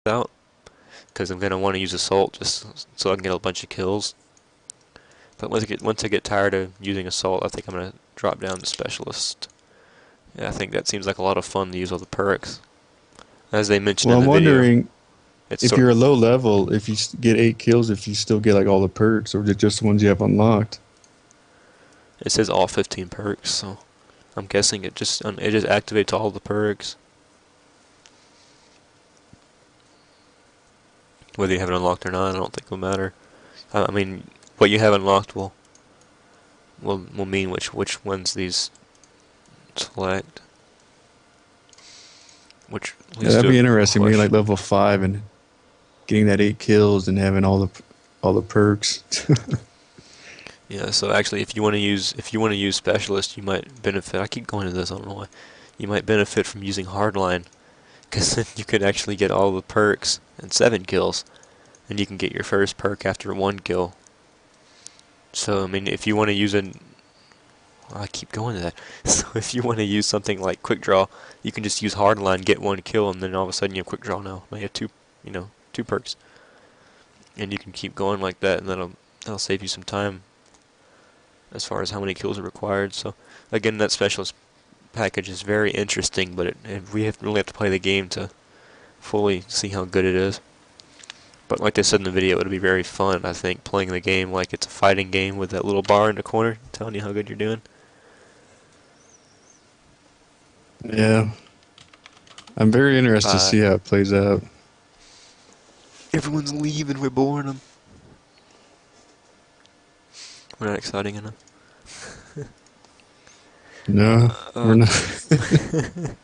out, because I'm gonna want to use assault just so I can get a bunch of kills. But once I get tired of using assault, I think I'm gonna drop down to specialist. Yeah, I think that seems like a lot of fun to use all the perks. As they mentioned Well, in I'm the video, wondering it's if sort you're a low level, if you get 8 kills, if you still get like all the perks, or just the ones you have unlocked. it says all 15 perks, so I'm guessing it just activates all the perks. Whether you have it unlocked or not, I don't think it'll matter. I mean, what you have unlocked will mean which ones these select. Which Yeah, leads that'd to a be interesting being like question. level 5 and getting that 8 kills and having all the perks. Yeah, so actually, if you want to use specialist, you might benefit. I keep going to this. I don't know why. You might benefit from using hardline, because then you could actually get all the perks and 7 kills, and you can get your first perk after 1 kill. So I mean, if you want to use an I keep going to that. So if you want to use something like quick draw, you can just use hardline, get 1 kill, and then all of a sudden you have quick draw now. Now you have two perks, and you can keep going like that, and that'll save you some time as far as how many kills are required. So again, that specialist package is very interesting, but really have to play the game to fully see how good it is. But like I said in the video, it'll be very fun, I think, playing the game like it's a fighting game with that little bar in the corner telling you how good you're doing. Yeah, I'm very interested to Uh, see how it plays out. Everyone's leaving, we're boring them. We're not exciting enough. No, we're not.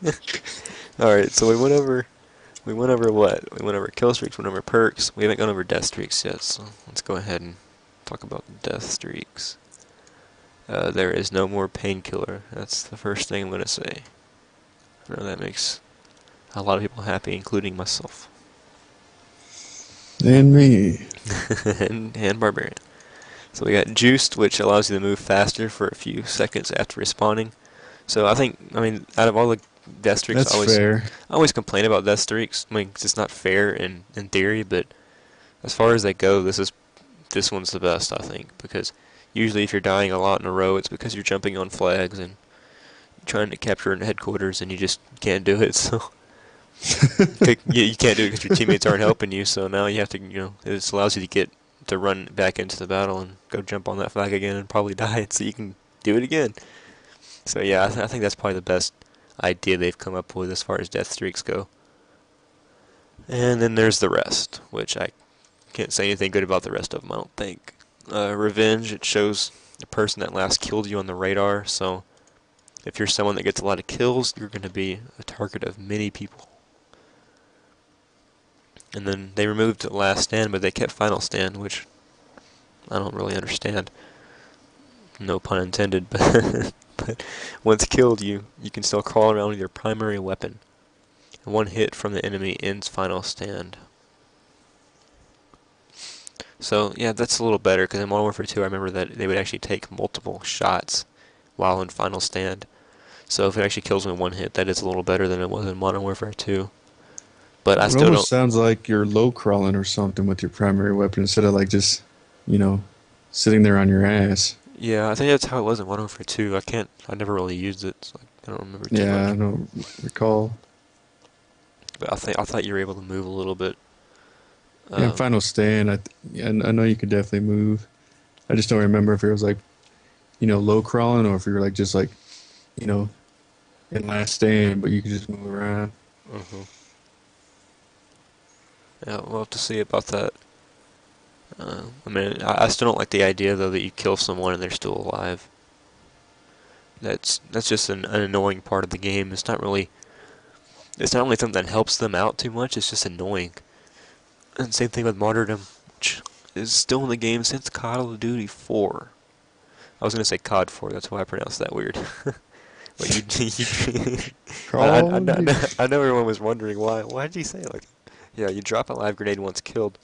Okay. Alright, so we went over what? We went over kill streaks, went over perks. We haven't gone over death streaks yet, so let's go ahead and talk about death streaks. There is no more painkiller. That's the first thing I'm gonna say. I know that makes a lot of people happy, including myself. And me. and Barbarian. So we got Juiced, which allows you to move faster for a few seconds after respawning. So I mean, out of all the death streaks, That's fair. I always complain about death streaks. I mean, 'cause it's not fair in theory, but as far as they go, this one's the best, I think, because usually if you're dying a lot in a row, it's because you're jumping on flags and trying to capture in headquarters, and you just can't do it. So you can't do it because your teammates aren't helping you. So now you have to, it just allows you to run back into the battle and go jump on that flag again and probably die, so you can do it again. So yeah, I think that's probably the best idea they've come up with as far as death streaks go. And then there's the rest, which I can't say anything good about the rest of them, I don't think. Revenge, it shows the person that last killed you on the radar, so if you're someone that gets a lot of kills, you're going to be a target of many people. And then they removed Last Stand, but they kept Final Stand, which I don't really understand. No pun intended, but once killed, you can still crawl around with your primary weapon. One hit from the enemy ends Final Stand. So yeah, that's a little better, because in Modern Warfare 2 I remember that they would actually take multiple shots while in Final Stand. So if it actually kills me in one hit, that is a little better than it was in Modern Warfare 2. But I It still almost don't. sounds like you're low crawling or something with your primary weapon instead of like just, you know, sitting there on your ass. Yeah, I think that's how it was in Modern Warfare 2. I never really used it, so I don't remember too Yeah, much. I don't recall. But I thought you were able to move a little bit. Yeah, Um, final stand. Yeah, I know you could definitely move. I just don't remember if it was like, low crawling or if you were like just like, you know, in last stand, but you could just move around. mhm. Yeah, we'll have to see about that. I mean, I still don't like the idea though that you kill someone and they're still alive. That's just an annoying part of the game. It's not really something that helps them out too much. It's just annoying. And same thing with martyrdom, which is still in the game since Call of Duty 4. I was gonna say COD 4. That's why I pronounced that weird. But Call of Duty. I know everyone was wondering why. Why did you say it like? Yeah, you drop a live grenade once killed.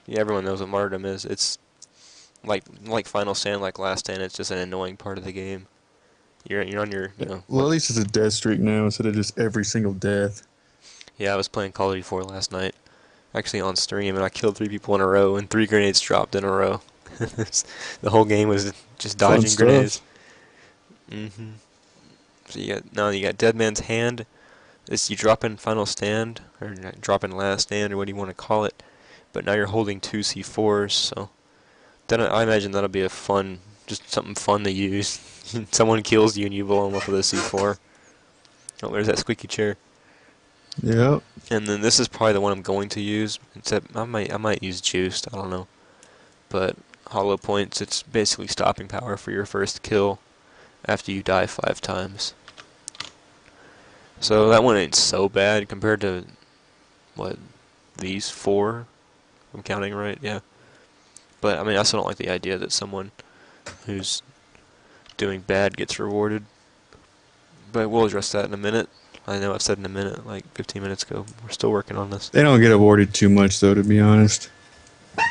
Yeah, everyone knows what martyrdom is. It's like Final Stand, like Last Stand. It's just an annoying part of the game. You're on your Well, at least it's a death streak now instead of just every single death. Yeah, I was playing Call of Duty 4 last night, actually on stream, and I killed 3 people in a row, and 3 grenades dropped in a row. The whole game was just Fun dodging grenades. stuff. hmm So you got Dead Man's Hand. This you drop in Final Stand, or drop in Last Stand, or what do you want to call it. But now you're holding 2 C4s, so then I imagine that'll be a fun, just something fun to use. Someone kills you and you blow them up with a C4. Oh, there's that squeaky chair. Yep. And then this is probably the one I'm going to use. Except I might use Juiced. I don't know. But Hollow Points, it's basically stopping power for your first kill after you die 5 times. So that one ain't so bad compared to what these 4. I'm counting right, yeah. But I mean, I still don't like the idea that someone who's doing bad gets rewarded. But we'll address that in a minute. I know I've said in a minute, like 15 minutes ago. We're still working on this. They don't get awarded too much though, to be honest.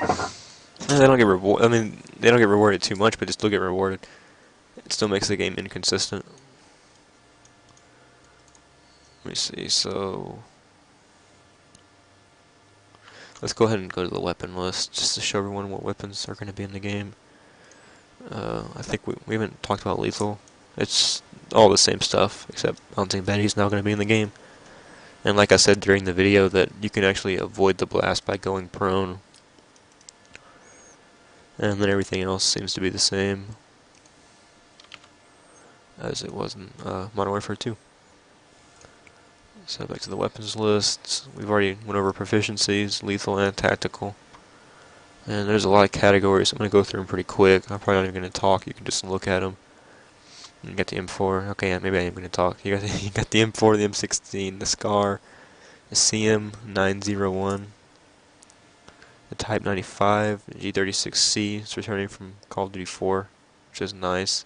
And they don't get rewarded. I mean, they don't get rewarded too much, but they still get rewarded. It still makes the game inconsistent. Let me see. So let's go ahead and go to the weapon list just to show everyone what weapons are going to be in the game. I think we haven't talked about lethal. It's all the same stuff, except I don't think Betty's now going to be in the game. And like I said during the video, that you can actually avoid the blast by going prone. And then everything else seems to be the same as it was in Modern Warfare 2. So back to the weapons list. We've already went over proficiencies, lethal and tactical. And there's a lot of categories. I'm going to go through them pretty quick. I'm probably not even going to talk. You can just look at them. You got the M4. Okay, yeah, maybe I am going to talk. You got the M4, the M16, the SCAR, the CM901, the Type 95, the G36C. It's returning from Call of Duty 4, which is nice.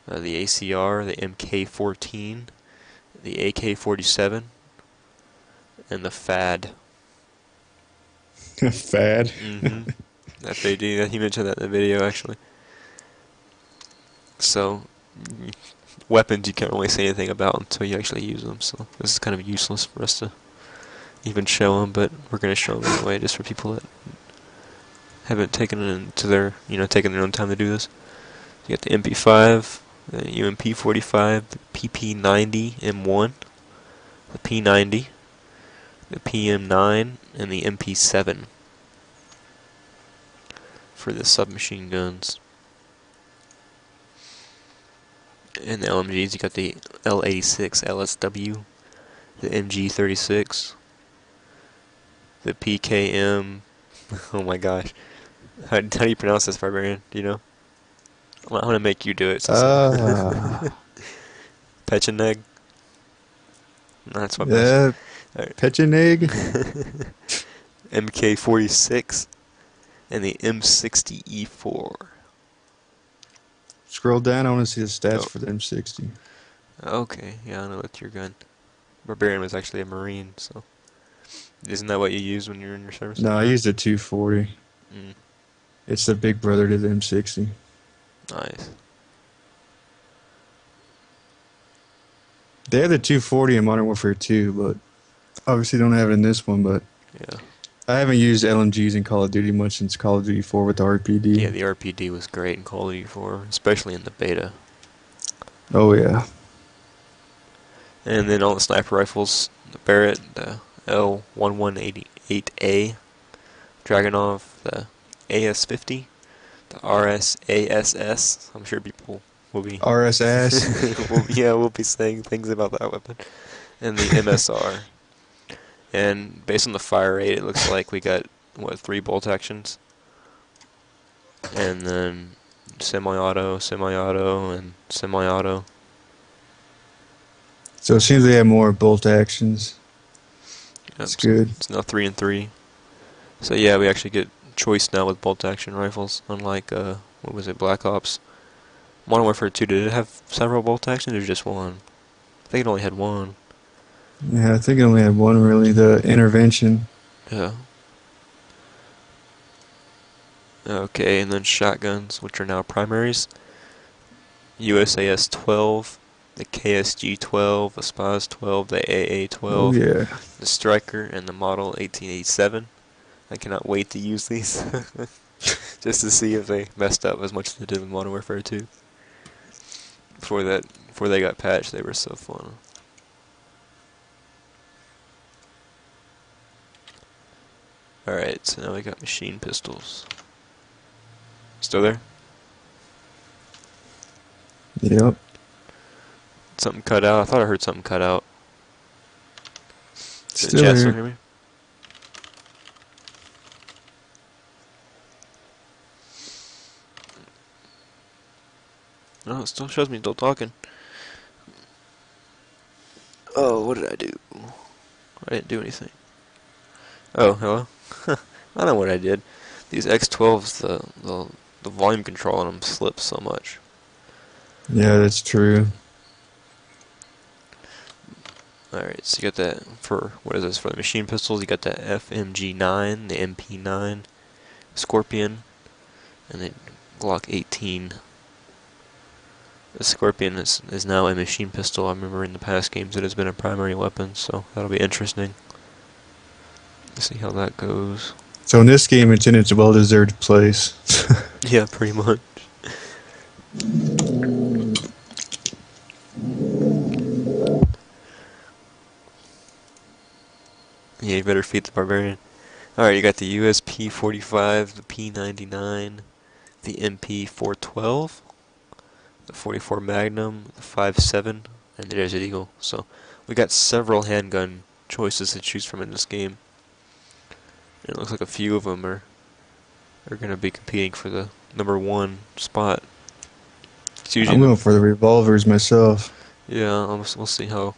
The ACR, the MK14, the AK-47, and the FAD. Fad. FAD. He mentioned that in the video, actually. So, weapons you can't really say anything about until you actually use them, so this is kind of useless for us to even show them, but we're going to show them anyway, just for people that haven't taken it into their, taken their own time to do this. You got the MP5, the UMP45, the PP90 M1, the P90, the PM9, and the MP7 for the submachine guns. In the LMGs, you got the L86 LSW, the MG36, the PKM. Oh my gosh, how do you pronounce this, Barbarian? Do you know? I'm gonna make you do it. Pecheneg. That's my best. Yeah. Pecheneg. MK46 and the M60E4. Scroll down. I want to see the stats Oh. for the M60. Okay, yeah, I know that's your gun. Barbarian was actually a Marine, so isn't that what you use when you're in your service? No, I used a 240. Mm, It's the big brother to the M60. nice. They have the 240 in Modern Warfare 2, but obviously don't have it in this one. But Yeah. I haven't used LMGs in Call of Duty much since Call of Duty 4 with the RPD. Yeah, the RPD was great in Call of Duty 4, especially in the beta. Oh yeah. And then all the sniper rifles, the Barrett, the L1188A, Dragunov, the AS50, the RSASS. I'm sure people will be RSS. we'll be saying things about that weapon. And the MSR. And based on the fire rate, it looks like we got, 3 bolt actions? And then semi-auto, semi-auto, and semi-auto. So it seems they have more bolt actions. That's good. It's now 3 and 3. So yeah, we actually get choice now with bolt action rifles, unlike, what was it, Black Ops. Modern Warfare 2, did it have several bolt actions or just one? I think it only had one. Yeah, I think it only had one really. The intervention. Yeah. Okay, and then shotguns, which are now primaries. USAS 12, the KSG-12, the SPAS-12, the Oh AA-12, yeah. the Striker, and the Model 1887. I cannot wait to use these just to see if they messed up as much as they did with Modern Warfare 2. Before they got patched, they were so fun. Alright, so now we got machine pistols. Still there? Yep. Something cut out. I thought I heard something cut out. Did the Still chat still here. hear me? No, it still shows me still talking. Oh, what did I do? I didn't do anything. Oh, hello? I know what I did. These X12s, the volume control on them slips so much. Yeah, that's true. Alright, so you got that for, what is this, for the machine pistols, you got the FMG9, the MP9, Scorpion, and the Glock 18. The Scorpion is now a machine pistol. I remember in the past games it has been a primary weapon, so that'll be interesting. Let's see how that goes. So in this game, it's in its well-deserved place. Yeah, pretty much. Yeah, you better feed the barbarian. Alright, you got the USP-45, the P-99, the MP-412, the 44 Magnum, the 5.7, and the Desert Eagle. So we got several handgun choices to choose from in this game. And it looks like a few of them are going to be competing for the #1 spot. It's usually I'm going for the revolvers myself. yeah, we'll see how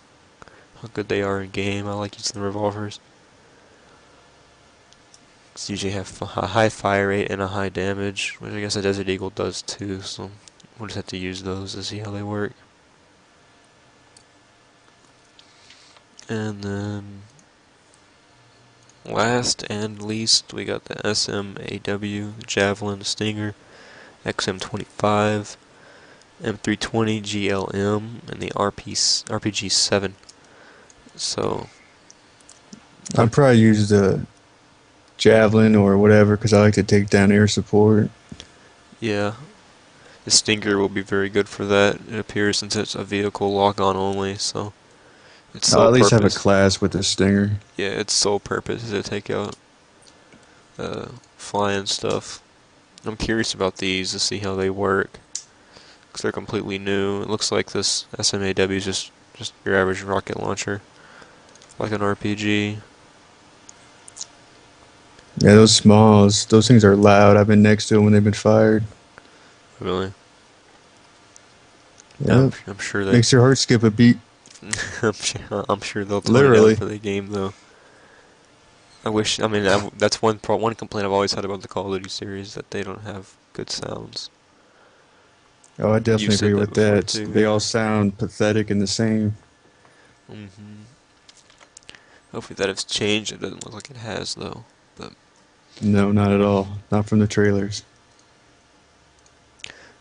good they are in game. I like using the revolvers. It's usually have a high fire rate and a high damage, which I guess a Desert Eagle does too, so we'll just have to use those to see how they work. And then, last and least, we got the SMAW, the Javelin, the Stinger, XM25, M320, GLM, and the RPG-7. So, I'd probably use the Javelin or whatever because I like to take down air support. yeah, the Stinger will be very good for that, it appears, since it's a vehicle lock-on only, so its I'll sole at least have a purpose, class with the Stinger. yeah, its sole purpose is to take out flying stuff. I'm curious about these to see how they work, because they're completely new. It looks like this SMAW is just your average rocket launcher, like an RPG. Yeah, those smalls, those things are loud. I've been next to them when they've been fired. Really? Yep. I'm sure they. Makes your heart skip a beat. I'm sure they'll tone it down Literally. for the game though. I wish. I mean, that's one complaint I've always had about the Call of Duty series, that they don't have good sounds. Oh, I You definitely said agree that with before that. too. They all sound pathetic and the same. Hopefully that has changed. It doesn't look like it has though. But No, not at all. Not from the trailers.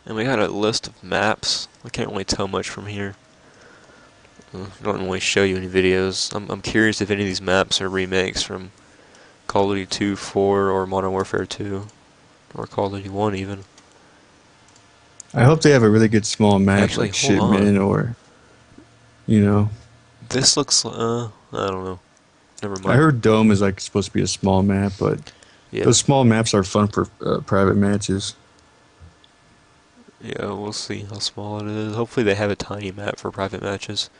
and we got a list of maps. I can't really tell much from here. I don't really show you any videos. I'm curious if any of these maps are remakes from Call of Duty 2, 4, or Modern Warfare 2, or Call of Duty 1 even. I hope they have a really good small map Actually, like hold on. Shipment or, you know. This looks, I don't know. Never mind. I heard Dome is like supposed to be a small map, but Yeah, those small maps are fun for private matches. yeah, we'll see how small it is. Hopefully they have a tiny map for private matches,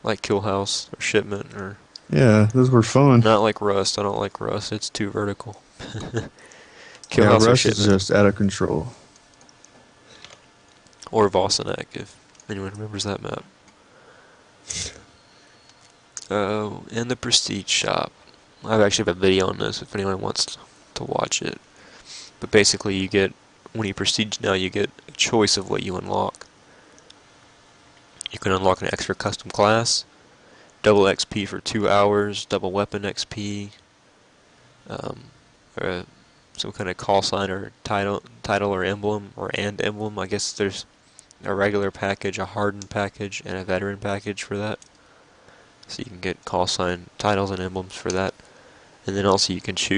like Kill House or Shipment, or Yeah, those were fun. not like Rust. I don't like Rust. It's too vertical. Kill Yeah, House or Rush is Shipment, just out of control. or Vossinek, if anyone remembers that map. And the Prestige Shop. I actually have a video on this if anyone wants to watch it. But basically you get, when you Prestige now, you get a choice of what you unlock. You can unlock an extra custom class, double XP for 2 hours, double weapon XP, or some kind of call sign or title or emblem, or and emblem. I guess there's a regular package, a hardened package, and a veteran package for that. So you can get call sign titles and emblems for that. And then also you can choose